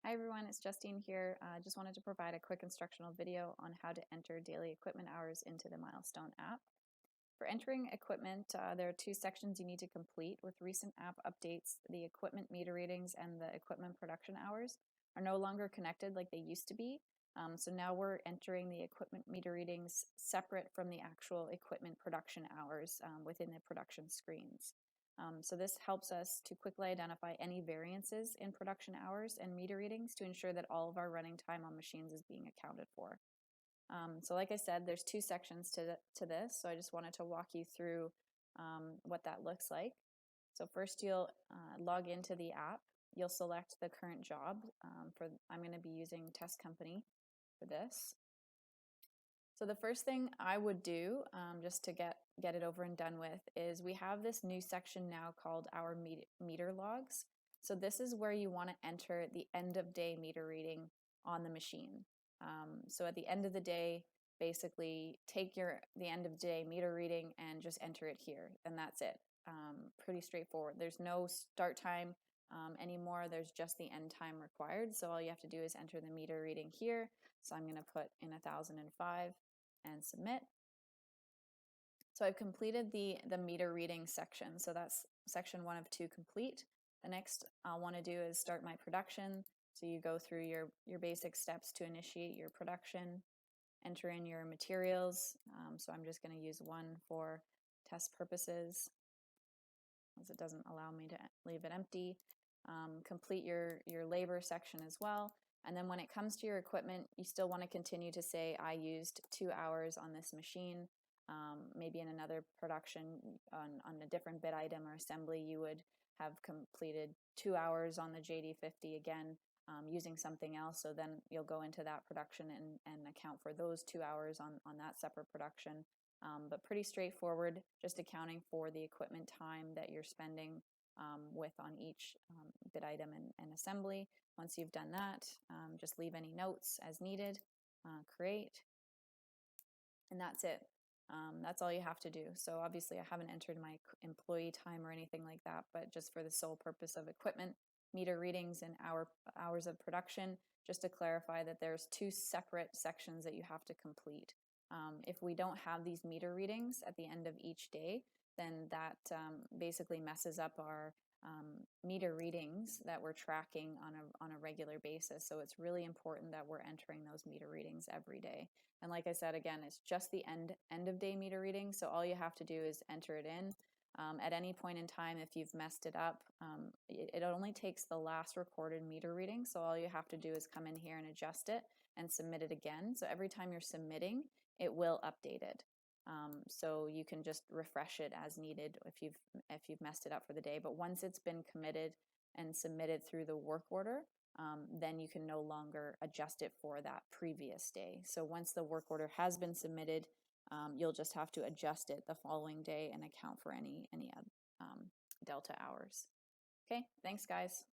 Hi everyone, it's Justine here. Just wanted to provide a quick instructional video on how to enter daily equipment hours into the Milestone app. For entering equipment, there are two sections you need to complete. With recent app updates, the equipment meter readings and the equipment production hours are no longer connected like they used to be. So now we're entering the equipment meter readings separate from the actual equipment production hours within the production screens. So this helps us to quickly identify any variances in production hours and meter readings to ensure that all of our running time on machines is being accounted for. So like I said, there's two sections to this, so I just wanted to walk you through what that looks like. So first you'll log into the app. You'll select the current job. I'm going to be using test company for this. So the first thing I would do, just to get it over and done with, is we have this new section now called our meter logs. So this is where you want to enter the end of day meter reading on the machine. So at the end of the day, basically take the end of day meter reading and just enter it here, and that's it. Pretty straightforward. There's no start time anymore. There's just the end time required. So all you have to do is enter the meter reading here. So I'm going to put in 1005 and submit. So I've completed the meter reading section. So that's section 1 of 2 complete. The next I'll want to do is start my production. So you go through your basic steps to initiate your production, enter in your materials. So I'm just going to use one for test purposes, as it doesn't allow me to leave it empty. Complete your labor section as well. And then when it comes to your equipment, you still want to continue to say, I used 2 hours on this machine. Maybe in another production on a different bit item or assembly, you would have completed 2 hours on the JD50 again using something else. So then you'll go into that production and account for those 2 hours on that separate production. But pretty straightforward, just accounting for the equipment time that you're spending with on each bit item and assembly. Once you've done that, just leave any notes as needed, create, and that's it. That's all you have to do. So obviously I haven't entered my employee time or anything like that, but just for the sole purpose of equipment meter readings and hours of production, just to clarify that there's 2 separate sections that you have to complete. If we don't have these meter readings at the end of each day, then that basically messes up our meter readings that we're tracking on a regular basis. So it's really important that we're entering those meter readings every day. And like I said, again, it's just the end of day meter reading. So all you have to do is enter it in. At any point in time, if you've messed it up, it only takes the last recorded meter reading. So all you have to do is come in here and adjust it and submit it again. So every time you're submitting, it will update it. So you can just refresh it as needed if you've messed it up for the day. But once it's been committed and submitted through the work order, then you can no longer adjust it for that previous day. So once the work order has been submitted, you'll just have to adjust it the following day and account for any delta hours. Okay, thanks guys.